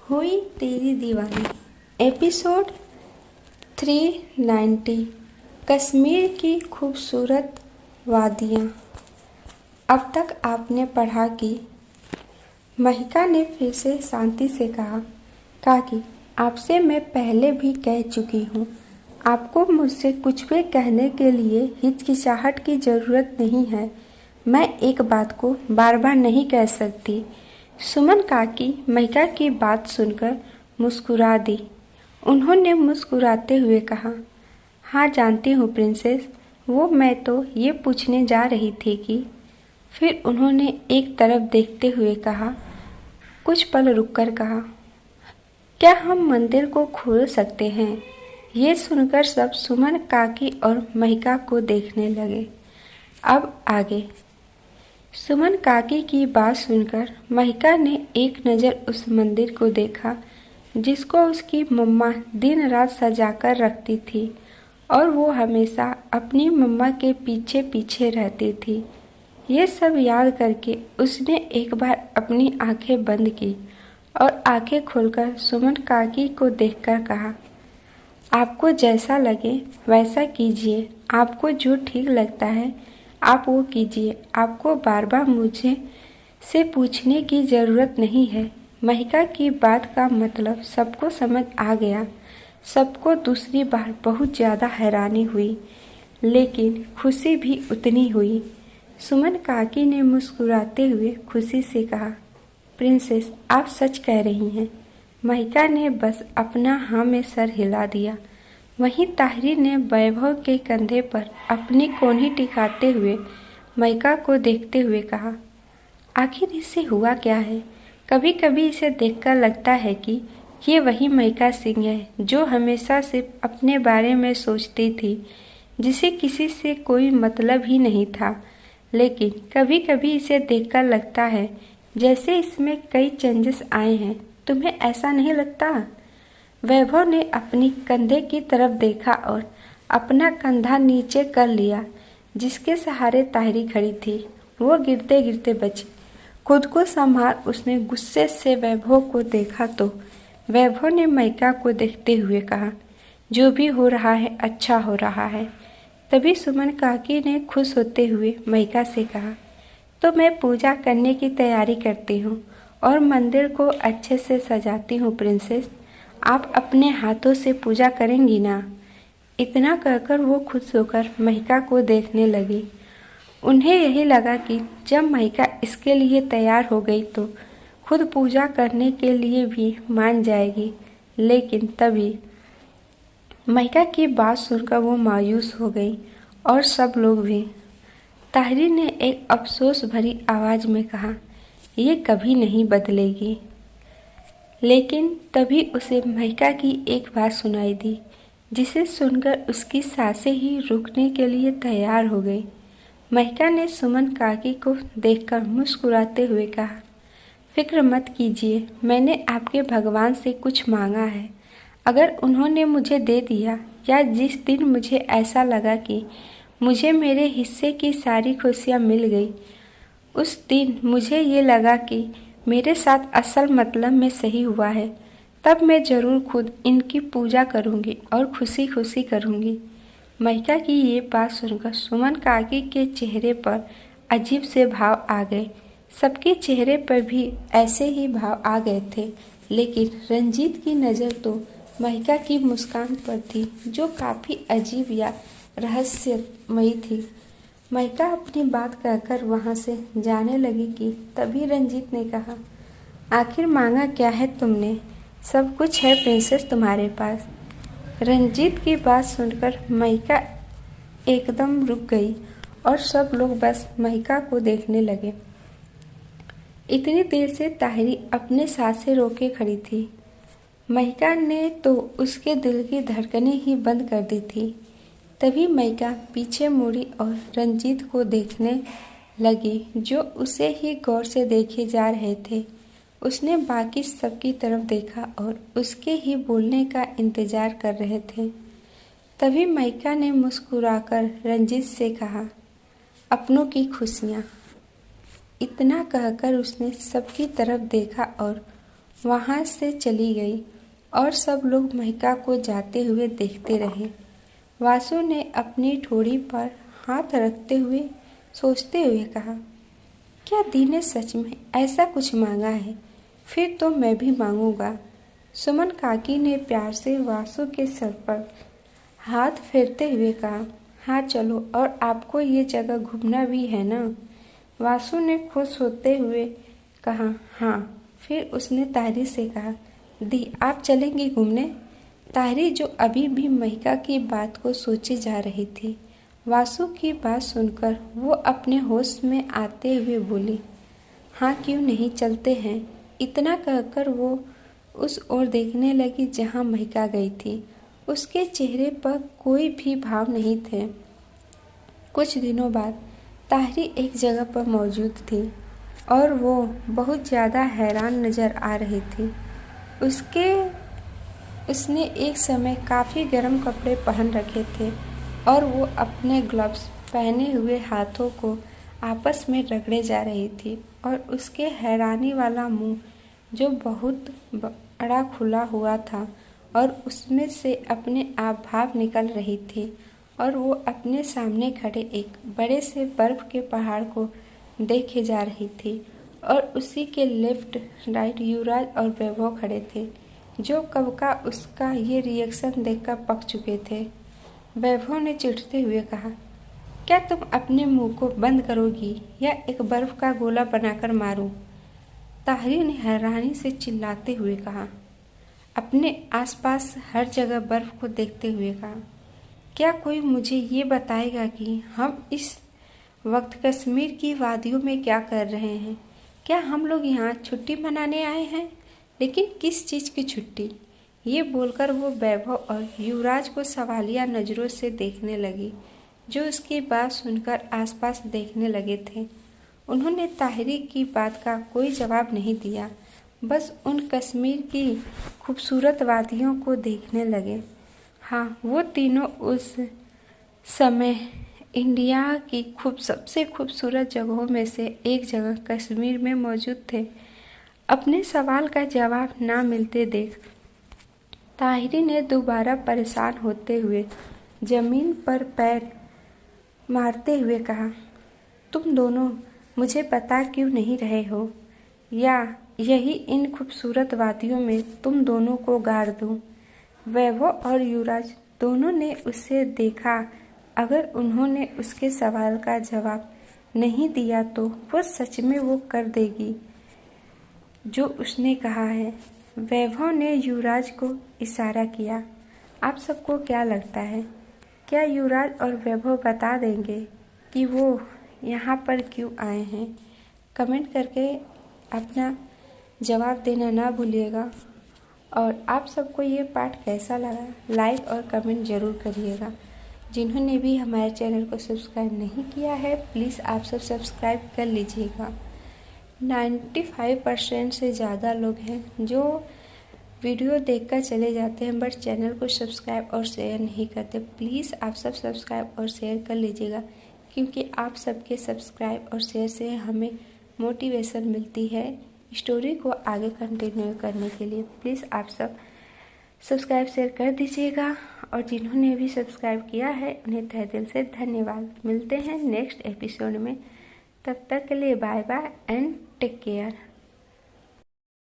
हुई तेरी दीवानी। एपिसोड 390। कश्मीर की खूबसूरत वादियाँ। अब तक आपने पढ़ा कि महिका ने फिर से शांति से कहा, काकी आपसे मैं पहले भी कह चुकी हूँ, आपको मुझसे कुछ भी कहने के लिए हिचकिचाहट की ज़रूरत नहीं है। मैं एक बात को बार बार नहीं कह सकती। सुमन काकी महिका की बात सुनकर मुस्कुरा दी। उन्होंने मुस्कुराते हुए कहा, हाँ जानती हूँ प्रिंसेस, वो मैं तो ये पूछने जा रही थी कि। फिर उन्होंने एक तरफ देखते हुए कहा, कुछ पल रुककर कहा, क्या हम मंदिर को खोल सकते हैं? ये सुनकर सब सुमन काकी और महिका को देखने लगे। अब आगे। सुमन काकी की बात सुनकर महिका ने एक नज़र उस मंदिर को देखा जिसको उसकी मम्मा दिन रात सजाकर रखती थी और वो हमेशा अपनी मम्मा के पीछे पीछे रहती थी। ये सब याद करके उसने एक बार अपनी आंखें बंद की और आंखें खोलकर सुमन काकी को देखकर कहा, आपको जैसा लगे वैसा कीजिए, आपको जो ठीक लगता है आप वो कीजिए, आपको बार बार मुझे से पूछने की ज़रूरत नहीं है। महिका की बात का मतलब सबको समझ आ गया। सबको दूसरी बार बहुत ज़्यादा हैरानी हुई, लेकिन खुशी भी उतनी हुई। सुमन काकी ने मुस्कुराते हुए खुशी से कहा, प्रिंसेस आप सच कह रही हैं। महिका ने बस अपना हाँ में सर हिला दिया। वहीं ताहिरी ने वैभव के कंधे पर अपनी कोहनी टिकाते हुए महिका को देखते हुए कहा, आखिर इससे हुआ क्या है? कभी कभी इसे देखकर लगता है कि ये वही महिका सिंह है जो हमेशा सिर्फ अपने बारे में सोचती थी, जिसे किसी से कोई मतलब ही नहीं था। लेकिन कभी कभी इसे देखकर लगता है जैसे इसमें कई चेंजेस आए हैं। तुम्हें ऐसा नहीं लगता? वैभव ने अपनी कंधे की तरफ देखा और अपना कंधा नीचे कर लिया जिसके सहारे ताहिरी खड़ी थी। वो गिरते गिरते बची। खुद को संभाल उसने गुस्से से वैभव को देखा तो वैभव ने महिका को देखते हुए कहा, जो भी हो रहा है अच्छा हो रहा है। तभी सुमन काकी ने खुश होते हुए महिका से कहा, तो मैं पूजा करने की तैयारी करती हूँ और मंदिर को अच्छे से सजाती हूँ प्रिंसेस। आप अपने हाथों से पूजा करेंगी ना? इतना कहकर वो खुश होकर महिका को देखने लगी। उन्हें यही लगा कि जब महिका इसके लिए तैयार हो गई तो खुद पूजा करने के लिए भी मान जाएगी। लेकिन तभी महिका की बात सुनकर वो मायूस हो गई और सब लोग भी। ताहिरी ने एक अफसोस भरी आवाज़ में कहा, ये कभी नहीं बदलेगी। लेकिन तभी उसे महिका की एक बात सुनाई दी जिसे सुनकर उसकी सांसें ही रुकने के लिए तैयार हो गई। महिका ने सुमन काकी को देखकर मुस्कुराते हुए कहा, फिक्र मत कीजिए, मैंने आपके भगवान से कुछ मांगा है। अगर उन्होंने मुझे दे दिया या जिस दिन मुझे ऐसा लगा कि मुझे मेरे हिस्से की सारी खुशियाँ मिल गई, उस दिन मुझे ये लगा कि मेरे साथ असल मतलब में सही हुआ है, तब मैं ज़रूर खुद इनकी पूजा करूँगी और खुशी खुशी करूँगी। महिका की ये बात सुनकर सुमन काकी के चेहरे पर अजीब से भाव आ गए। सबके चेहरे पर भी ऐसे ही भाव आ गए थे, लेकिन रंजीत की नज़र तो महिका की मुस्कान पर थी जो काफ़ी अजीब या रहस्यमयी थी। महिका अपनी बात कहकर वहाँ से जाने लगी कि तभी रंजीत ने कहा, आखिर मांगा क्या है तुमने? सब कुछ है प्रिंसेस तुम्हारे पास। रंजीत की बात सुनकर महिका एकदम रुक गई और सब लोग बस महिका को देखने लगे। इतनी देर से ताहिरी अपने सांसें रोके खड़ी थी। महिका ने तो उसके दिल की धड़कनें ही बंद कर दी थी। तभी महिका पीछे मुड़ी और रंजीत को देखने लगी जो उसे ही गौर से देखे जा रहे थे। उसने बाकी सबकी तरफ देखा और उसके ही बोलने का इंतजार कर रहे थे। तभी महिका ने मुस्कुराकर रंजीत से कहा, अपनों की खुशियाँ। इतना कहकर उसने सबकी तरफ देखा और वहाँ से चली गई और सब लोग महिका को जाते हुए देखते रहे। वासु ने अपनी ठोड़ी पर हाथ रखते हुए सोचते हुए कहा, क्या दी ने सच में ऐसा कुछ मांगा है? फिर तो मैं भी मांगूंगा। सुमन काकी ने प्यार से वासु के सर पर हाथ फेरते हुए कहा, हाँ चलो, और आपको ये जगह घूमना भी है ना? वासु ने खुश होते हुए कहा, हाँ। फिर उसने ताहिरी से कहा, दी आप चलेंगी घूमने? ताहिरी जो अभी भी महिका की बात को सोचे जा रही थी, वासु की बात सुनकर वो अपने होश में आते हुए बोली, हाँ क्यों नहीं, चलते हैं। इतना कहकर वो उस ओर देखने लगी जहाँ महिका गई थी। उसके चेहरे पर कोई भी भाव नहीं थे। कुछ दिनों बाद ताहिरी एक जगह पर मौजूद थी और वो बहुत ज़्यादा हैरान नज़र आ रही थी। उसने एक समय काफ़ी गर्म कपड़े पहन रखे थे और वो अपने ग्लव्स पहने हुए हाथों को आपस में रगड़े जा रही थी और उसके हैरानी वाला मुंह जो बहुत बड़ा खुला हुआ था और उसमें से अपने आप भाप निकल रही थी और वो अपने सामने खड़े एक बड़े से बर्फ के पहाड़ को देखे जा रही थी और उसी के लेफ्ट राइट युवराज और वैभव खड़े थे, जो कब का उसका ये रिएक्शन देखकर पक चुके थे। वैभव ने चिढ़ते हुए कहा, क्या तुम अपने मुंह को बंद करोगी या एक बर्फ का गोला बनाकर मारूं? ताहिरी ने हैरानी से चिल्लाते हुए कहा, अपने आसपास हर जगह बर्फ को देखते हुए कहा, क्या कोई मुझे ये बताएगा कि हम इस वक्त कश्मीर की वादियों में क्या कर रहे हैं? क्या हम लोग यहाँ छुट्टी मनाने आए हैं? लेकिन किस चीज़ की छुट्टी? ये बोलकर वो वैभव और युवराज को सवालिया नज़रों से देखने लगी, जो उसकी बात सुनकर आसपास देखने लगे थे। उन्होंने ताहिरी की बात का कोई जवाब नहीं दिया, बस उन कश्मीर की खूबसूरत वादियों को देखने लगे। हाँ, वो तीनों उस समय इंडिया की सबसे खूबसूरत जगहों में से एक जगह कश्मीर में मौजूद थे। अपने सवाल का जवाब ना मिलते देख ताहिरी ने दोबारा परेशान होते हुए जमीन पर पैर मारते हुए कहा, तुम दोनों मुझे बता क्यों नहीं रहे हो? या यही इन खूबसूरत वादियों में तुम दोनों को गाड़ दूं? वैभव और युवराज दोनों ने उसे देखा। अगर उन्होंने उसके सवाल का जवाब नहीं दिया तो वो सच में वो कर देगी जो उसने कहा है। वैभव ने युवराज को इशारा किया। आप सबको क्या लगता है, क्या युवराज और वैभव बता देंगे कि वो यहाँ पर क्यों आए हैं? कमेंट करके अपना जवाब देना ना भूलिएगा। और आप सबको ये पार्ट कैसा लगा, लाइक और कमेंट ज़रूर करिएगा। जिन्होंने भी हमारे चैनल को सब्सक्राइब नहीं किया है, प्लीज़ आप सब सब्सक्राइब कर लीजिएगा। 95% से ज़्यादा लोग हैं जो वीडियो देखकर चले जाते हैं बट चैनल को सब्सक्राइब और शेयर नहीं करते। प्लीज़ आप सब सब्सक्राइब और शेयर कर लीजिएगा, क्योंकि आप सबके सब्सक्राइब और शेयर से हमें मोटिवेशन मिलती है स्टोरी को आगे कंटिन्यू करने के लिए। प्लीज़ आप सब सब्सक्राइब शेयर कर दीजिएगा और जिन्होंने भी सब्सक्राइब किया है उन्हें तहे दिल से धन्यवाद। मिलते हैं नेक्स्ट एपिसोड में, तब तक के लिए bye bye and take care.